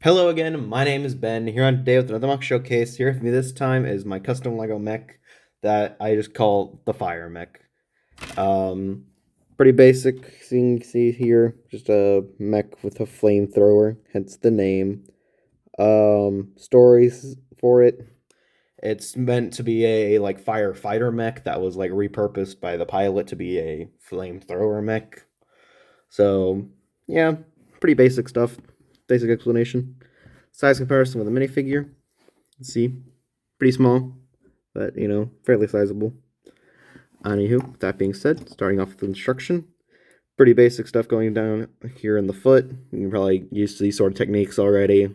Hello again, my name is Ben, here on today with another MOC showcase. Here with me this time is my custom Lego mech that I just call the Fire Mech. Um, Pretty basic thing you can see here, just a mech with a flamethrower, hence the name. Stories for it. It's meant to be a like firefighter mech that was like repurposed by the pilot to be a flamethrower mech. So yeah, pretty basic stuff. Basic explanation. Size comparison with a minifigure. Let's see, pretty small, but fairly sizable. Anywho, with that being said, starting off with the instruction. Pretty basic stuff going down here in the foot. You can probably used to these sort of techniques already.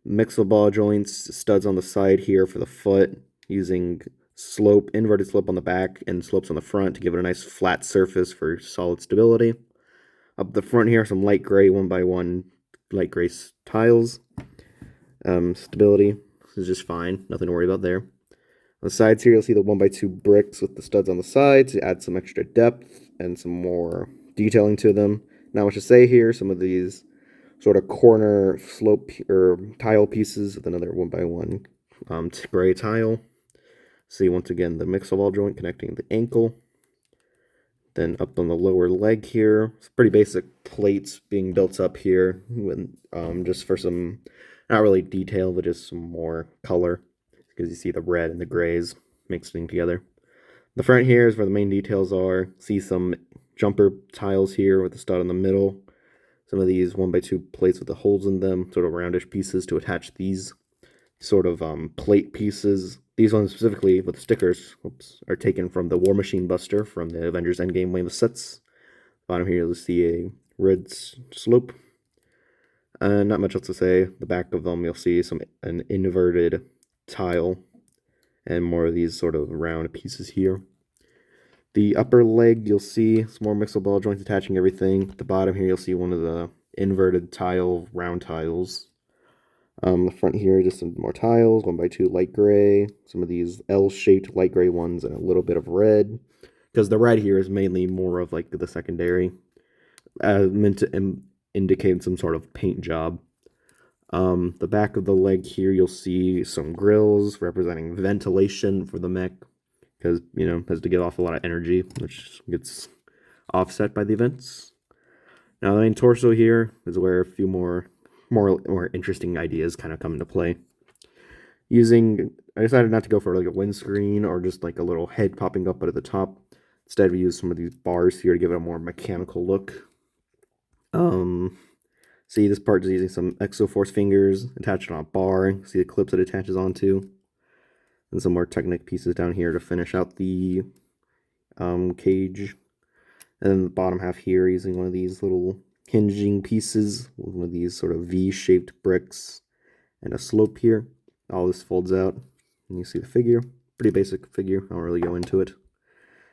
Mixable ball joints, studs on the side here for the foot, using inverted slope on the back and slopes on the front to give it a nice flat surface for solid stability. Up the front here, some light gray 1x1 light gray tiles. Stability is just fine, nothing to worry about there. On the sides here, you'll see the 1x2 bricks with the studs on the sides to add some extra depth and some more detailing to them. Not much to say here. Some of these sort of corner slope or tile pieces with another 1x1 gray tile. See once again the mixable joint connecting the ankle. Then up on the lower leg here, it's pretty basic plates being built up here, with, just for some, not really detail, but just some more color, because you see the red and the grays mixing together. The front here is where the main details are. See some jumper tiles here with the stud in the middle. Some of these 1x2 plates with the holes in them, sort of roundish pieces to attach these sort of plate pieces. These ones specifically with the stickers are taken from the War Machine Buster from the Avengers Endgame wave of sets. Bottom here you'll see a red slope. Not much else to say. The back of them you'll see an inverted tile and more of these sort of round pieces here. The upper leg you'll see some more mixable ball joints attaching everything. At the bottom here you'll see one of the inverted round tiles. The front here, just some more tiles, 1x2 light gray, some of these L-shaped light gray ones, and a little bit of red. Because the red here is mainly more of like the secondary, meant to indicate some sort of paint job. The back of the leg here, you'll see some grills representing ventilation for the mech, because, has to give off a lot of energy, which gets offset by the vents. Now, the main torso here is where a few more interesting ideas kind of come into play. I decided not to go for like a windscreen or just like a little head popping up at the top. Instead, we use some of these bars here to give it a more mechanical look. See, this part is using some Exoforce fingers attached on a bar. See the clips it attaches onto. And some more Technic pieces down here to finish out the cage. And then the bottom half here, using one of these little hinging pieces, one of these sort of V-shaped bricks, and a slope here. All this folds out, and you see the figure. Pretty basic figure, I don't really go into it.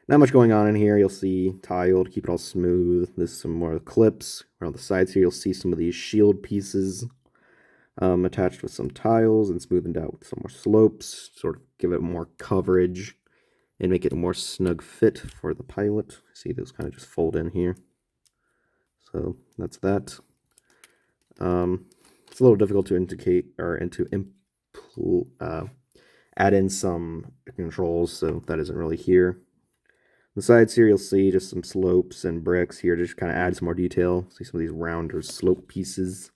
Not much going on in here. You'll see tile to keep it all smooth. There's some more clips. Around the sides here, you'll see some of these shield pieces attached with some tiles and smoothened out with some more slopes, sort of give it more coverage and make it a more snug fit for the pilot. See, those kind of just fold in here. So that's that. It's a little difficult to add in some controls, so that isn't really here. The sides here, you'll see just some slopes and bricks here to just kind of add some more detail. See some of these rounder slope pieces,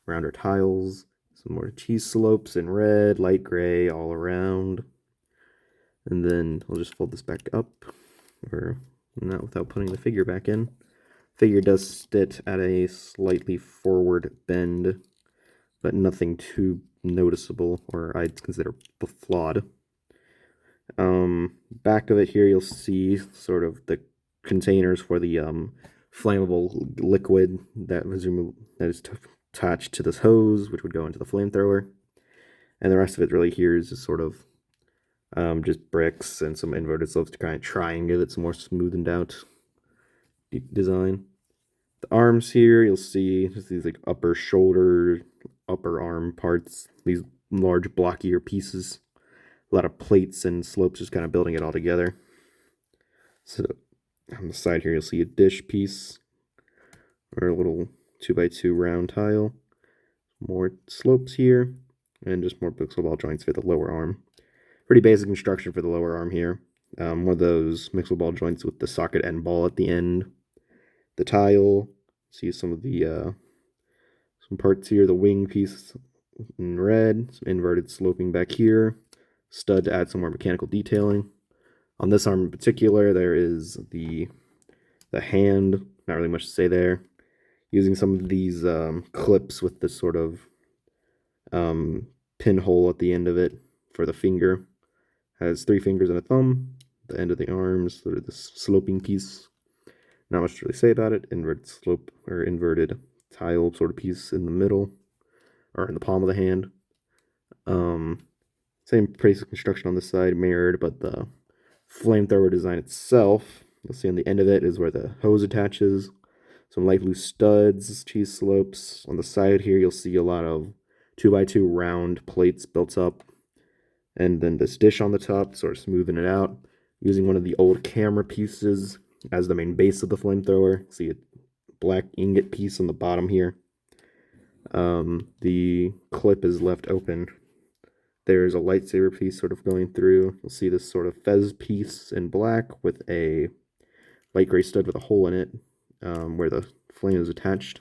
rounder tiles, some more cheese slopes in red, light gray all around. And then we'll just fold this back up, or not without putting the figure back in. Figure does sit at a slightly forward bend, but nothing too noticeable or I'd consider flawed. Back of it here, you'll see sort of the containers for the flammable liquid that is attached to this hose, which would go into the flamethrower. And the rest of it really here is just sort of just bricks and some inverted slopes to kind of try and give it some more smoothened out design. The arms here, you'll see just these like upper shoulder, upper arm parts, these large blockier pieces. A lot of plates and slopes just kind of building it all together. So on the side here, you'll see a dish piece or a little 2x2 round tile. more slopes here, and just more pixel ball joints for the lower arm. Pretty basic construction for the lower arm here. One of those mixable ball joints with the socket end ball at the end. The tile, see some of the some parts here, the wing piece in red, some inverted sloping back here, stud to add some more mechanical detailing. On this arm in particular, there is the hand, not really much to say there. Using some of these clips with this sort of pinhole at the end of it for the finger. Has 3 fingers and a thumb. The end of the arms, sort of this sloping piece. Not much to really say about it. Inverted slope or inverted tile sort of piece in the middle, or in the palm of the hand. Same basic construction on this side, mirrored, but the flamethrower design itself, you'll see on the end of it is where the hose attaches. Some light blue studs, cheese slopes. On the side here, you'll see a lot of 2x2 round plates built up. And then this dish on the top, sort of smoothing it out. Using one of the old camera pieces as the main base of the flamethrower. See a black ingot piece on the bottom here. The clip is left open. There's a lightsaber piece sort of going through. You'll see this sort of fez piece in black with a light gray stud with a hole in it where the flame is attached.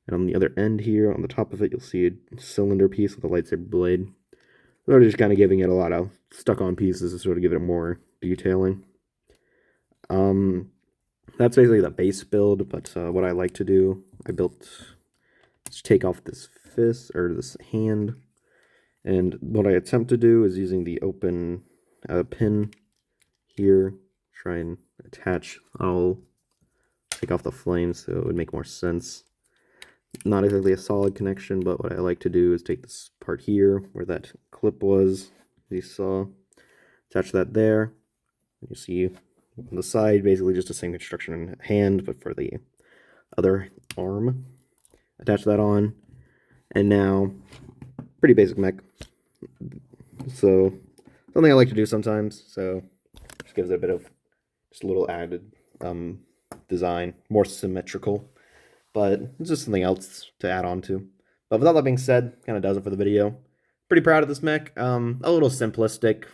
And on the other end here, on the top of it, you'll see a cylinder piece with a lightsaber blade. They're just kind of giving it a lot of stuck-on pieces to sort of give it more detailing. That's basically the base build, but what I like to do, just take off this fist, or this hand, and what I attempt to do is using the open pin here, try and attach. I'll take off the flame so it would make more sense. Not exactly a solid connection, but what I like to do is take this part here where that clip was, you saw, attach that there. You see on the side, basically just the same construction in hand, but for the other arm. Attach that on, and now, pretty basic mech. So, something I like to do sometimes, so just gives it a bit of, just a little added design, more symmetrical. But it's just something else to add on to. But with all that being said, kind of does it for the video. Pretty proud of this mech. A little simplistic,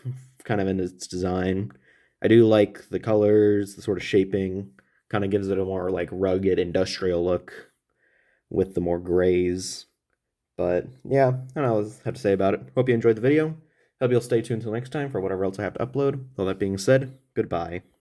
kind of in its design. I do like the colors, the sort of shaping. Kind of gives it a more like rugged industrial look with the more grays. But yeah, I don't know what I have to say about it. Hope you enjoyed the video. Hope you'll stay tuned until next time for whatever else I have to upload. All that being said, goodbye.